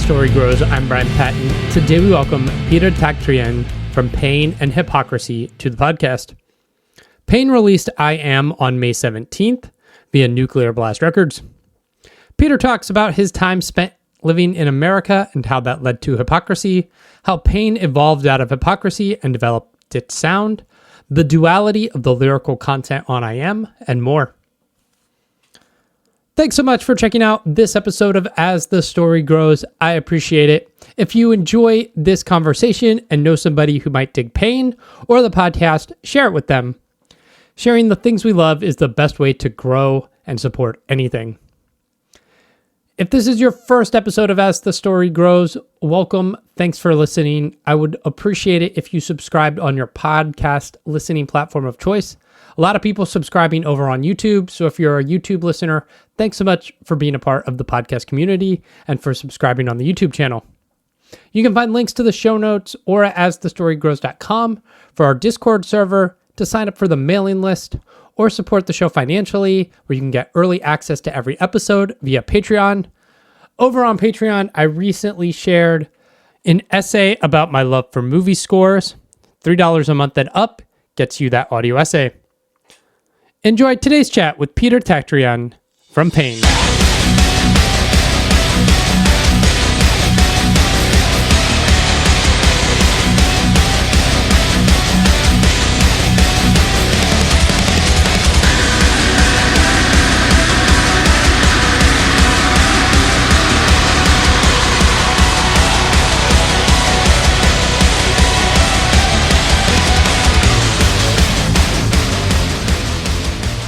Story Grows, I'm Brian Patton. Today we welcome Peter Tägtgren from PAIN and Hypocrisy to the podcast. PAIN released I Am on May 17th via Nuclear Blast Records. Peter talks about his time spent living in America and how that led to hypocrisy, how PAIN evolved out of hypocrisy and developed its sound, the duality of the lyrical content on I Am, and more. Thanks so much for checking out this episode of As the Story Grows. I appreciate it. If you enjoy this conversation and know somebody who might dig PAIN or the podcast, share it with them. Sharing the things we love is the best way to grow and support anything. If this is your first episode of As the Story Grows, welcome. Thanks for listening. I would appreciate it if you subscribed on your podcast listening platform of choice. A lot of people subscribing over on YouTube. So if you're a YouTube listener, thanks so much for being a part of the podcast community and for subscribing on the YouTube channel. You can find links to the show notes or at asthestorygrows.com for our Discord server to sign up for the mailing list or support the show financially, where you can get early access to every episode via Patreon. Over on Patreon, I recently shared an essay about my love for movie scores. $3 a month and up gets you that audio essay. Enjoy today's chat with Peter Tägtgren from PAIN.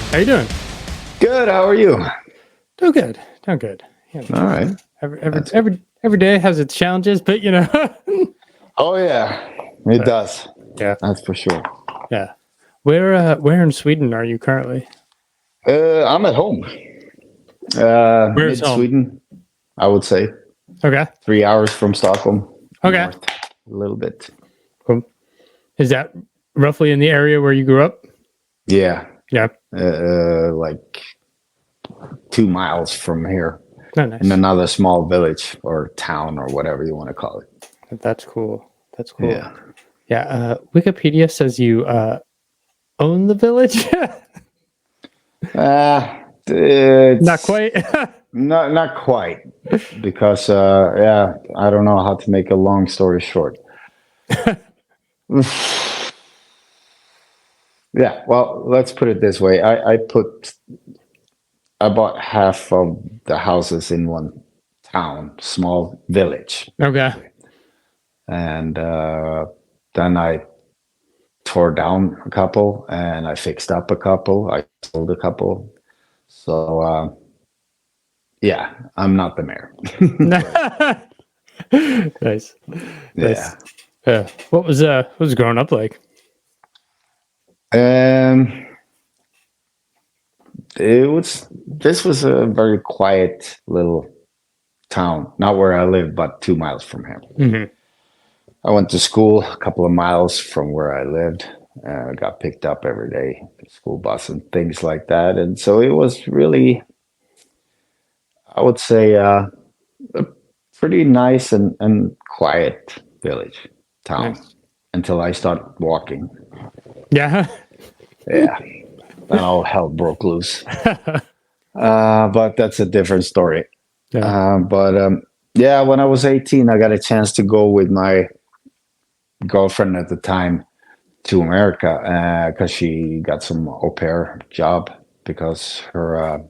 How you doing? Good. How are you? Doing good. Doing good. Yeah, all right. Every day has its challenges, but you know. Oh yeah, it does. Yeah, that's for sure. Yeah. Where in Sweden are you currently? I'm at home. Where's mid home? Sweden, I would say. Okay. 3 hours from Stockholm. Okay. North, a little bit. Cool. Is that roughly in the area where you grew up? Yeah. Yeah. Like 2 miles from here, Oh, nice. in another small village or town or whatever you want to call it. That's cool. That's cool. Yeah. Yeah. Wikipedia says you own the village. Not quite. not quite, because I don't know how to make a long story short. Yeah, well, let's put it this way. I bought half of the houses in one town, small village. Okay. And then I tore down a couple and I fixed up a couple. I sold a couple. So, yeah, I'm not the mayor. Nice. Yeah. Nice. What was growing up like? This was a very quiet little town, not where I live, but 2 miles from here. Mm-hmm. I went to school a couple of miles from where I lived. I got picked up every day, school bus and things like that. And so it was really, I would say, a pretty nice and quiet village, town, nice. Until I started walking. Yeah. Yeah. Then all hell broke loose. But that's a different story. Yeah. Yeah, when I was 18, I got a chance to go with my girlfriend at the time to America because she got some au pair job because her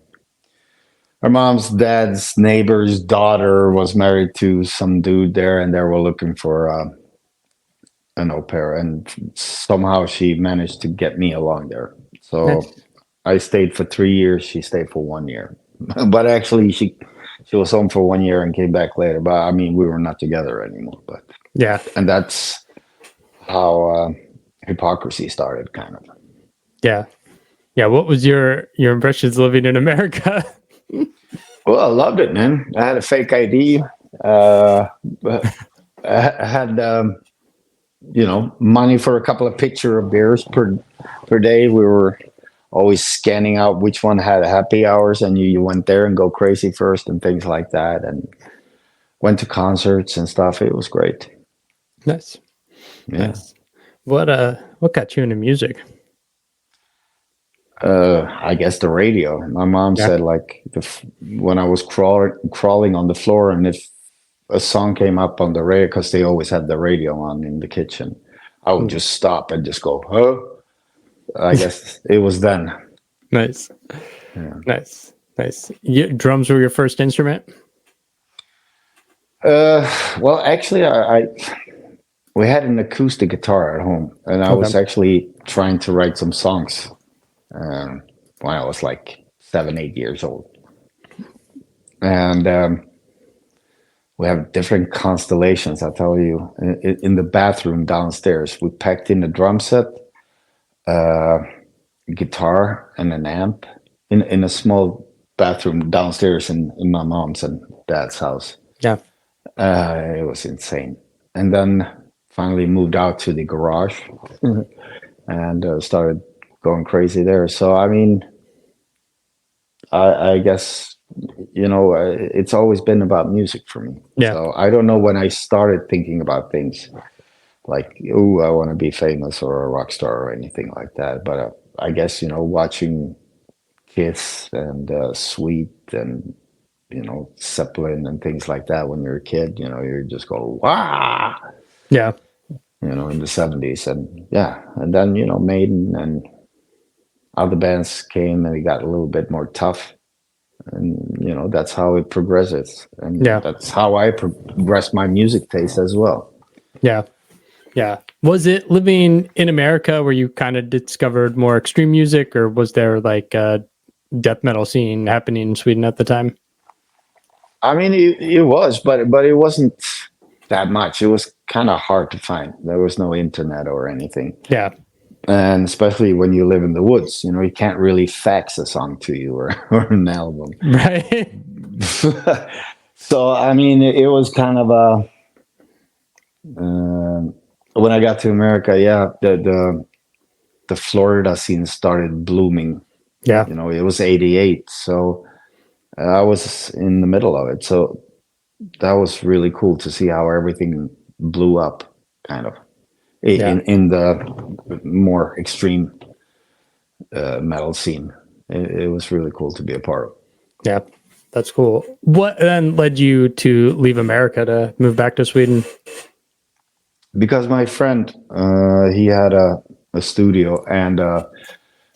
mom's dad's neighbor's daughter was married to some dude there, and they were looking for an au pair, and somehow she managed to get me along there. So Nice. I stayed for 3 years. She stayed for 1 year, but actually she was home for 1 year and came back later. But I mean, we were not together anymore. But Yeah. and that's how hypocrisy started, kind of. Yeah. Yeah. What was your impressions living in America? Well, I loved it, man. I had a fake ID. I had money for a couple of pitcher of beers per day. We were always scanning out which one had happy hours, and you went there and go crazy first and things like that. And went to concerts and stuff. It was great. Nice. Yeah. Nice. What got you into music? I guess the radio. My mom said like when I was crawling on the floor, and if a song came up on the radio, because they always had the radio on in the kitchen, I would just stop and just go, "Oh." I guess it was then. Nice. Yeah. Nice. Drums were your first instrument? Well, actually, we had an acoustic guitar at home, and I was actually trying to write some songs when I was like 7, 8 years old. And we have different constellations, I tell you. In the bathroom downstairs, we packed in a drum set, guitar, and an amp in a small bathroom downstairs in my mom's and dad's house. Yeah. It was insane. And then finally moved out to the garage and started going crazy there. So, I mean, I guess, it's always been about music for me. Yeah. So I don't know when I started thinking about things like, oh, I want to be famous or a rock star or anything like that. But I guess, watching Kiss and Sweet and, Zeppelin and things like that when you're a kid, you just go, wow. Yeah. In the 70s. And yeah. And then, Maiden and other bands came and it got a little bit more tough. And, that's how it progresses. And that's how I progress my music taste as well. Yeah. Yeah. Was it living in America where you kind of discovered more extreme music, or was there like a death metal scene happening in Sweden at the time? I mean, it was, but it wasn't that much. It was kind of hard to find. There was no internet or anything. Yeah. And especially when you live in the woods, you can't really fax a song to you or an album. Right. So, I mean, it was kind of a... when I got to America, the Florida scene started blooming. Yeah. It was 88. So I was in the middle of it. So that was really cool to see how everything blew up, kind of. In the more extreme metal scene. It was really cool to be a part of. Yeah, that's cool. What then led you to leave America to move back to Sweden? Because my friend, he had a studio and a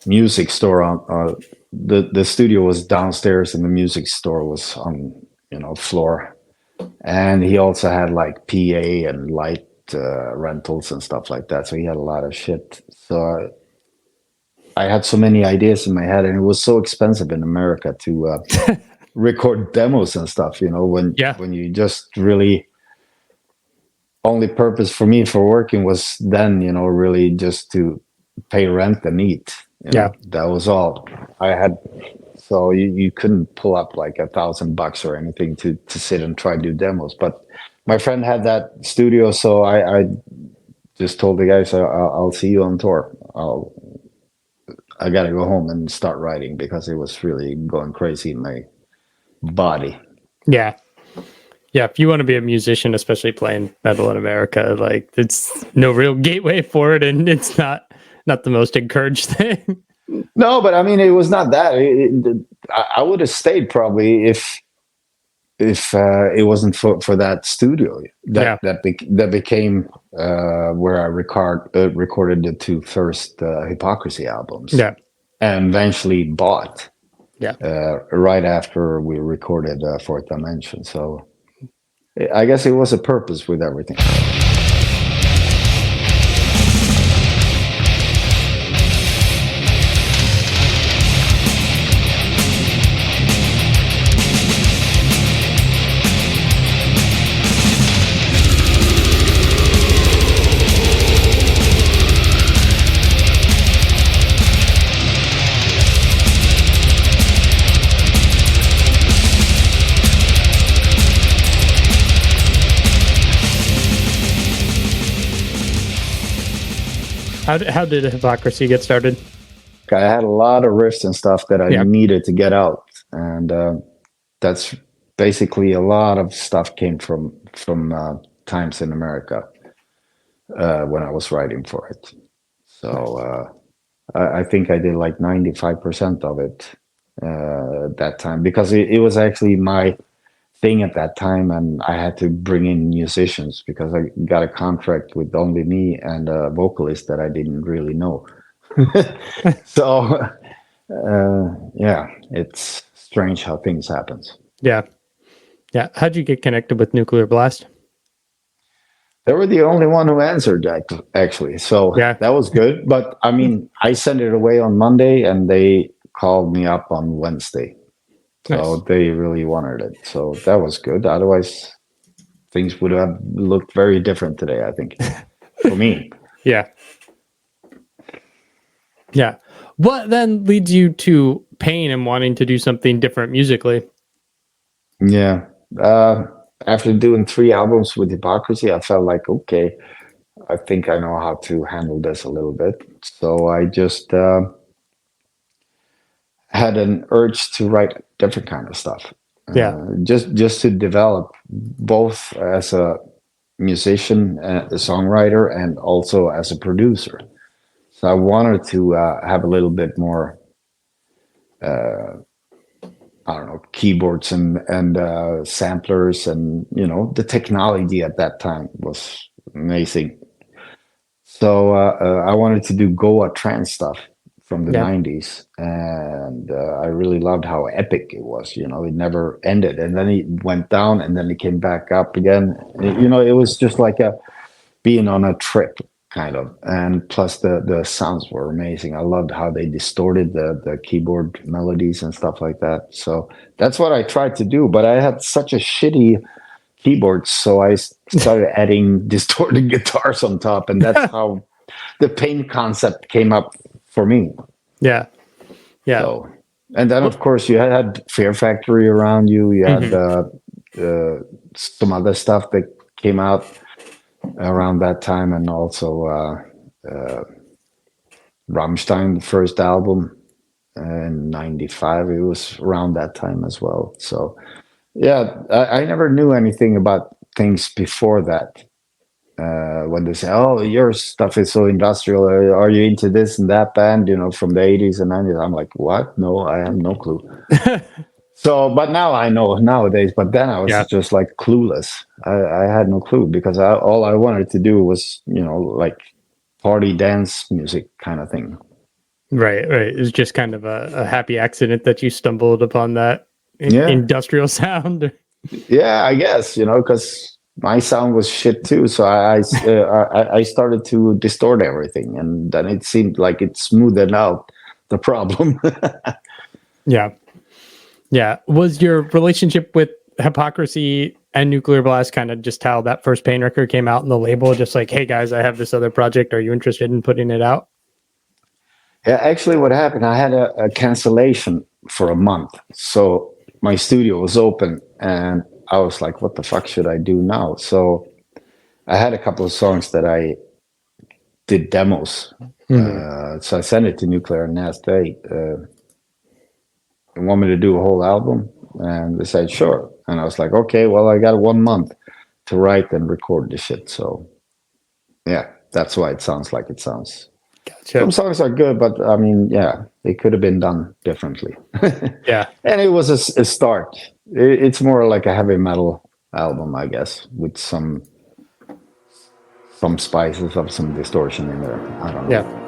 music store on the studio was downstairs and the music store was on floor, and he also had like PA and light rentals and stuff like that. So he had a lot of shit. So I had so many ideas in my head, and it was so expensive in America to record demos and stuff. When you just really only purpose for me for working was then really just to pay rent and eat. That was all I had. So you couldn't pull up like $1,000 or anything to sit and try to do demos. But my friend had that studio, so I just told the guys, I'll see you on tour. I got to go home and start writing because it was really going crazy in my body. Yeah. Yeah. If you want to be a musician, especially playing metal in America, like it's no real gateway for it. And it's not the most encouraged thing. No, but I mean, it was not that. I would have stayed probably if it wasn't for that studio that became where I recorded the 2 first Hypocrisy albums. Yeah, and eventually bought. Yeah, right after we recorded Fourth Dimension. So I guess it was a purpose with everything. How did Hypocrisy get started? I had a lot of riffs and stuff that I needed to get out, and that's basically a lot of stuff came from times in America when I was writing for it. So I think I did like 95% of it that time, because it was actually my thing at that time, and I had to bring in musicians because I got a contract with only me and a vocalist that I didn't really know. So yeah, it's strange how things happen. Yeah. Yeah. How'd you get connected with Nuclear Blast? They were the only one who answered that, actually. So Yeah. that was good. But I mean, I sent it away on Monday and they called me up on Wednesday. So Nice. they really wanted it. So that was good. Otherwise, things would have looked very different today, I think, for me. Yeah. Yeah. What then leads you to PAIN and wanting to do something different musically? Yeah. After doing 3 albums with Hypocrisy, I felt like, okay, I think I know how to handle this a little bit. So I just had an urge to write different kind of stuff. Yeah. Just to develop both as a musician, a songwriter, and also as a producer. So I wanted to have a little bit more, I don't know, keyboards and samplers, and the technology at that time was amazing. So I wanted to do Goa trance stuff from the Yeah. 90s, and I really loved how epic it was. It never ended, and then it went down, and then it came back up again. It was just like being on a trip, kind of. And plus the sounds were amazing. I loved how they distorted the keyboard melodies and stuff like that. So that's what I tried to do, but I had such a shitty keyboard, so I started adding distorted guitars on top, and that's how the PAIN concept came up for me. Yeah. Yeah. So, and then of course you had Fear Factory around you. You had some other stuff that came out around that time, and also Rammstein, the first album in '95. It was around that time as well. So yeah, I never knew anything about things before that. When they say, "Oh, your stuff is so industrial. Are you into this and that band?" From the '80s and '90s. I'm like, what? No, I have no clue. So, but now I know nowadays. But then I was just like clueless. I had no clue, because all I wanted to do was, like party dance music kind of thing. Right. It was just kind of a happy accident that you stumbled upon that industrial sound. Yeah, I guess, because my sound was shit too. So I started to distort everything, and then it seemed like it smoothed out the problem. Yeah. Yeah. Was your relationship with Hypocrisy and Nuclear Blast kind of just how that first PAIN record came out in the label? Just like, hey guys, I have this other project. Are you interested in putting it out? Yeah, actually what happened, I had a cancellation for a month. So my studio was open, and I was like, what the fuck should I do now? So I had a couple of songs that I did demos. So I sent it to Nuclear and asked, hey, you want me to do a whole album? And they said, sure. And I was like, okay, well, I got 1 month to write and record the shit. So yeah, that's why it sounds like it sounds. Gotcha. Some songs are good, but I mean, yeah, they could have been done differently. Yeah. And it was a start. It's more like a heavy metal album, I guess, with some spices of some distortion in there. I don't know. Yeah.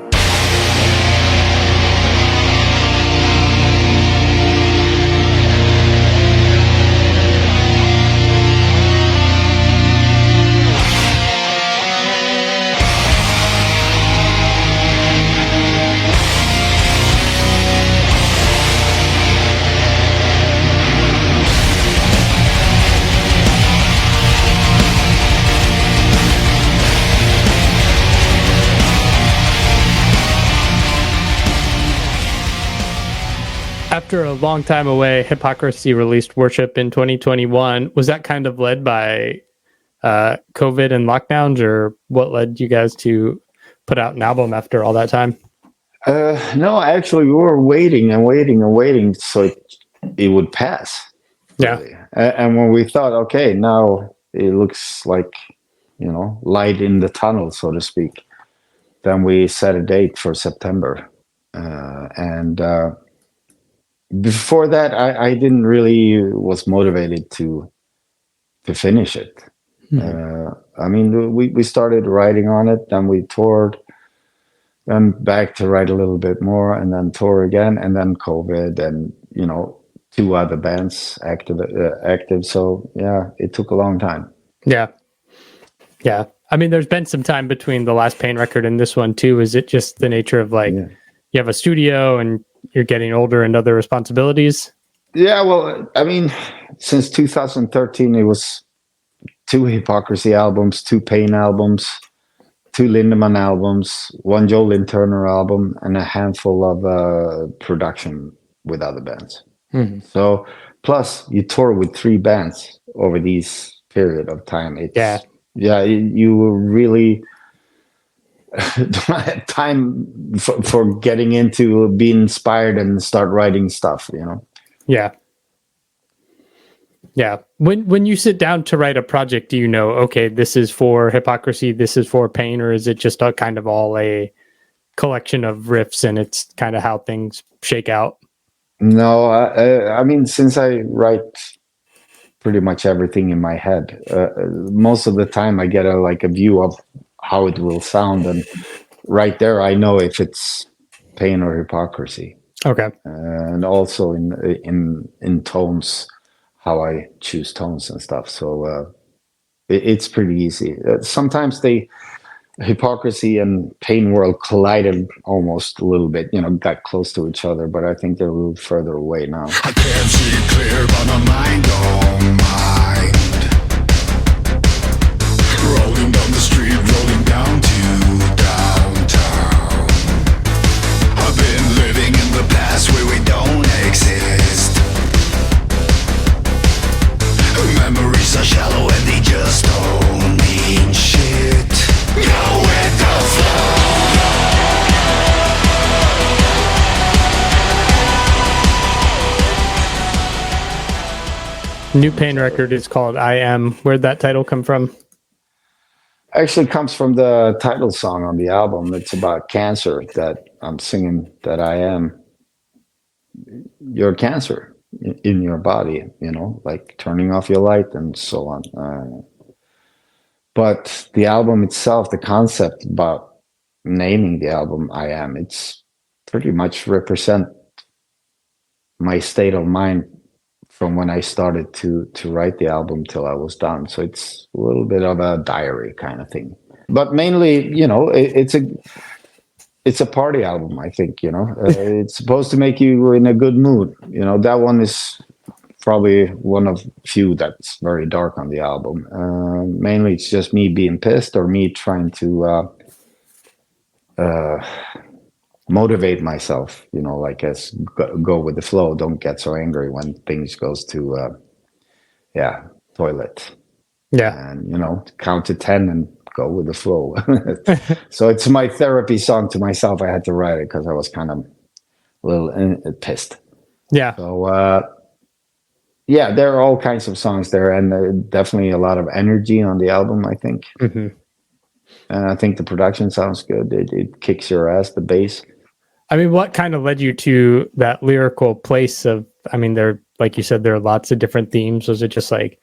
After a long time away, Hypocrisy released Worship in 2021. Was that kind of led by COVID and lockdowns, or what led you guys to put out an album after all that time? No, actually, we were waiting and waiting and waiting so it would pass. Yeah. really. And when we thought, okay, now it looks like, light in the tunnel, so to speak, then we set a date for September. And before that, I didn't really was motivated to finish it. I mean, we started writing on it, then we toured, then back to write a little bit more, and then tour again, and then COVID, and two other bands active. So yeah, it took a long time. Yeah. Yeah. I mean, there's been some time between the last Pain record and this one too. Is it just the nature of like you have a studio and you're getting older and other responsibilities? Yeah, well, I mean, since 2013, it was 2 Hypocrisy albums, 2 Pain albums, 2 Lindemann albums, 1 Joe Lynn Turner album, and a handful of production with other bands. So, plus you tour with 3 bands over these period of time. It's you really don't have time for getting into being inspired and start writing stuff. Yeah. Yeah. When you sit down to write a project, do you know, okay, this is for Hypocrisy, this is for Pain, or is it just a kind of all a collection of riffs and it's kind of how things shake out? No, I mean, since I write pretty much everything in my head, most of the time I get a view of how it will sound, and right there I know if it's Pain or Hypocrisy. Okay. And also in tones, how I choose tones and stuff. So it's pretty easy. Sometimes Hypocrisy and Pain world collided almost a little bit, got close to each other, but I think they're a little further away now. I can't see clear, but my mind don't mind. Rolling down the street, rolling down to downtown. I've been living in the past where we don't exist. Memories are shallow and they just don't mean shit. Go with the flow. New Pain record is called I Am. Where'd that title come from? Actually comes from the title song on the album. It's about cancer, that I'm singing that I am your cancer in your body, like turning off your light and so on. But the album itself, the concept about naming the album I Am, it's pretty much represent my state of mind from when I started to write the album till I was done. So it's a little bit of a diary kind of thing. But mainly, it's a party album, I think, it's supposed to make you in a good mood. That one is probably one of few that's very dark on the album. Mainly it's just me being pissed or me trying to motivate myself, go with the flow. Don't get so angry when things goes to, toilet. Yeah. And, count to 10 and go with the flow. So it's my therapy song to myself. I had to write it because I was kind of a little pissed. Yeah. So, there are all kinds of songs there, and definitely a lot of energy on the album, I think. And I think the production sounds good. It kicks your ass, the bass. I mean, what kind of led you to that lyrical place of, I mean, there, like you said, there are lots of different themes. Was it just like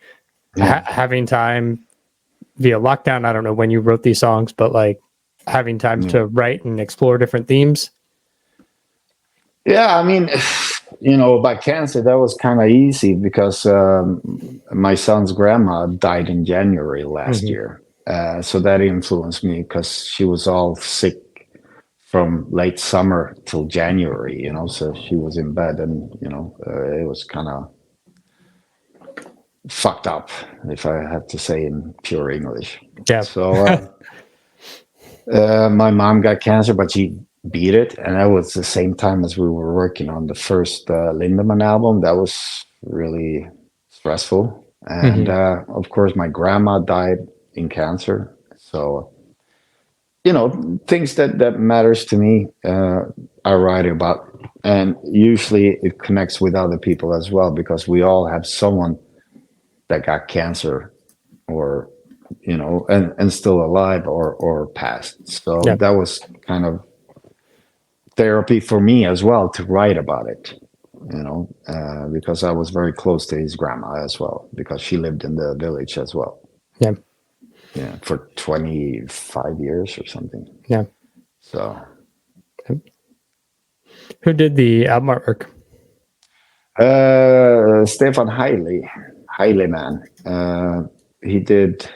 having time via lockdown? I don't know when you wrote these songs, but like having time to write and explore different themes? Yeah, I mean, about cancer, that was kind of easy because my son's grandma died in January last year. So that influenced me because she was all sick from late summer till January, so she was in bed and, it was kind of fucked up, if I have to say in pure English. Yeah. So my mom got cancer, but she beat it. And that was the same time as we were working on the first Lindemann album. That was really stressful. And of course, my grandma died in cancer. So things that matters to me, I write about, and usually it connects with other people as well, because we all have someone that got cancer, or and still alive, or passed. So Yeah. that was kind of therapy for me as well, to write about it, because I was very close to his grandma as well, because she lived in the village as well. Yeah. Yeah, for 25 years or something. Yeah. So Who did the album artwork? Stefan Heileman. He did.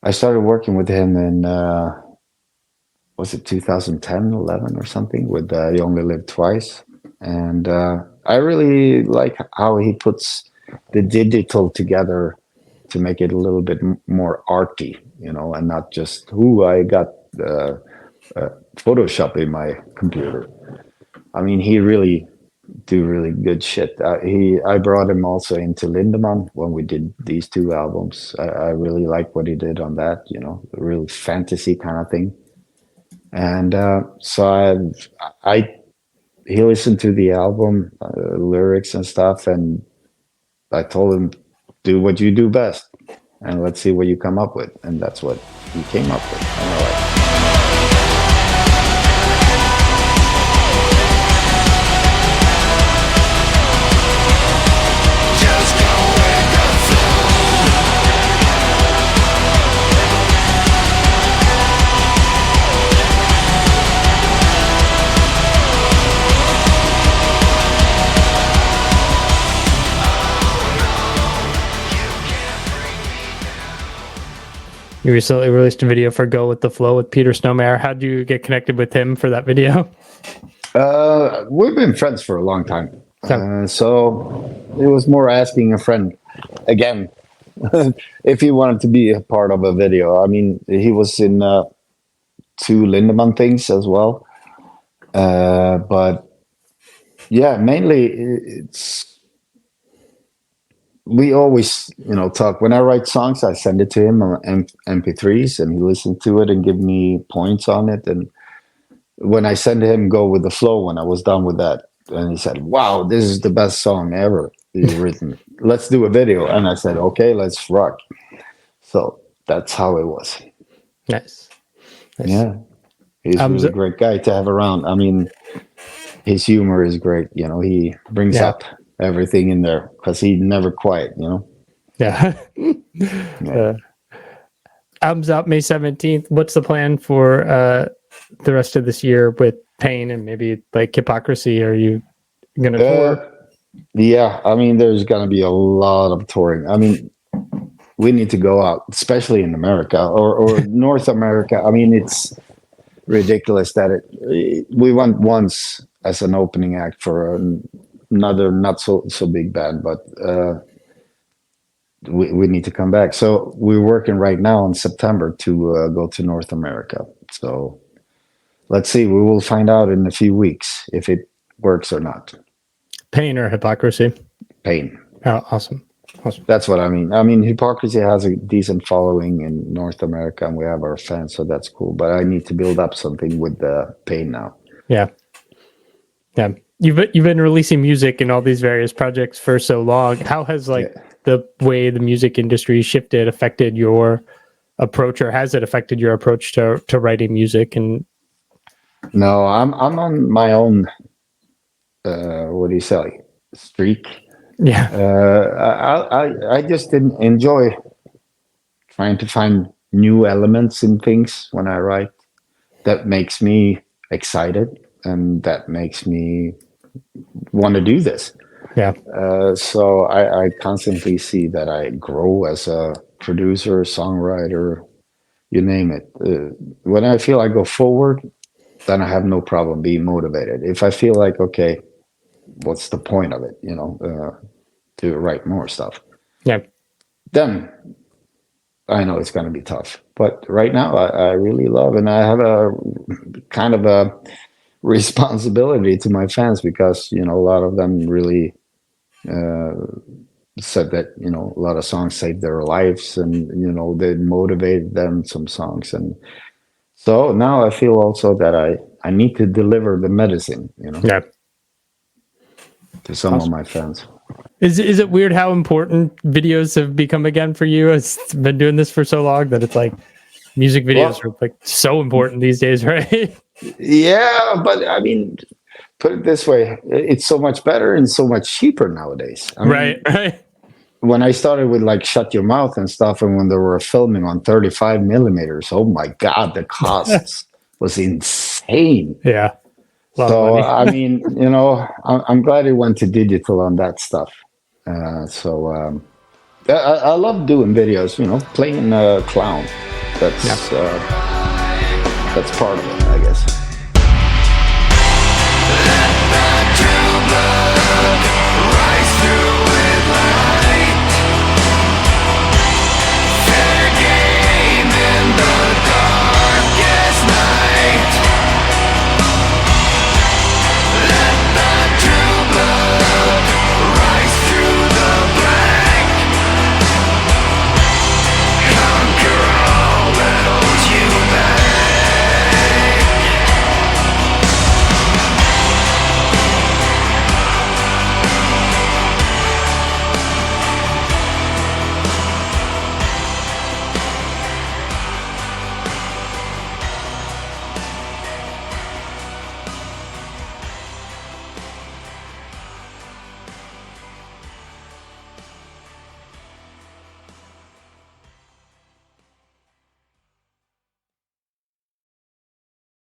I started working with him in was it 2010, 11 or something, with You Only Live Twice, and I really like how he puts the digital together to make it a little bit more arty, and not just I got Photoshop in my computer. I mean, he really do really good shit. I brought him also into Lindemann when we did these two albums. I really like what he did on that, a real fantasy kind of thing. And so he listened to the album lyrics and stuff, and I told him, do what you do best, and let's see what you come up with. And that's what he came up with. And I like, You recently released a video for Go With The Flow with Peter Snowmare. How did you get connected with him for that video? we've been friends for a long time. Yeah. So it was more asking a friend again if he wanted to be a part of a video. I mean, he was in two Lindemann things as well. But yeah, mainly we always, talk. When I write songs, I send it to him on MP3s, and he listens to it and give me points on it. And when I send him Go With The Flow, when I was done with that, and he said, "Wow, this is the best song ever you've written. Let's do a video." And I said, "Okay, let's rock." So that's how it was. Nice. Yeah, he's a really great guy to have around. I mean, his humor is great. He brings up everything in there, because he's never quiet. Yeah. Album's out May 17th. What's the plan for the rest of this year with PAIN and maybe like Hypocrisy? Are you gonna tour? Yeah, I mean, there's gonna be a lot of touring. I mean, we need to go out, especially in America or North America. I mean, it's ridiculous that we went once as an opening act for another not so big band, but we need to come back. So we're working right now in September to go to North America. So let's see. We will find out in a few weeks if it works or not. PAIN or Hypocrisy? PAIN. Oh, awesome. That's what I mean. I mean, Hypocrisy has a decent following in North America, and we have our fans, so that's cool. But I need to build up something with the PAIN now. Yeah. You've been releasing music in all these various projects for so long. How has the way the music industry shifted affected your approach, or has it affected your approach to writing music? And no, I'm on my own. What do you say? Streak. Yeah. I just enjoy trying to find new elements in things when I write. That makes me excited, and that makes me want to do this. Yeah. So I constantly see that I grow as a producer, songwriter, you name it. When I feel I go forward, then I have no problem being motivated. If I feel like, okay, what's the point of it, to write more stuff? Yeah. Then I know it's going to be tough. But right now, I really love, and I have a kind of a responsibility to my fans, because, a lot of them really said that, a lot of songs saved their lives, and, they motivated them, some songs. And so now I feel also that I need to deliver the medicine, Yeah. to some of my fans. Is it weird how important videos have become again for you? It's been doing this for so long that it's like music videos are like so important these days, right? Yeah, but I mean, put it this way, it's so much better and so much cheaper nowadays. I mean, Right. when I started with like Shut Your Mouth and stuff, and when they were filming on 35 millimeters, oh my God, the costs was insane. Yeah. So, I mean, I'm glad it went to digital on that stuff. I love doing videos, playing a clown. That's part of it, I guess.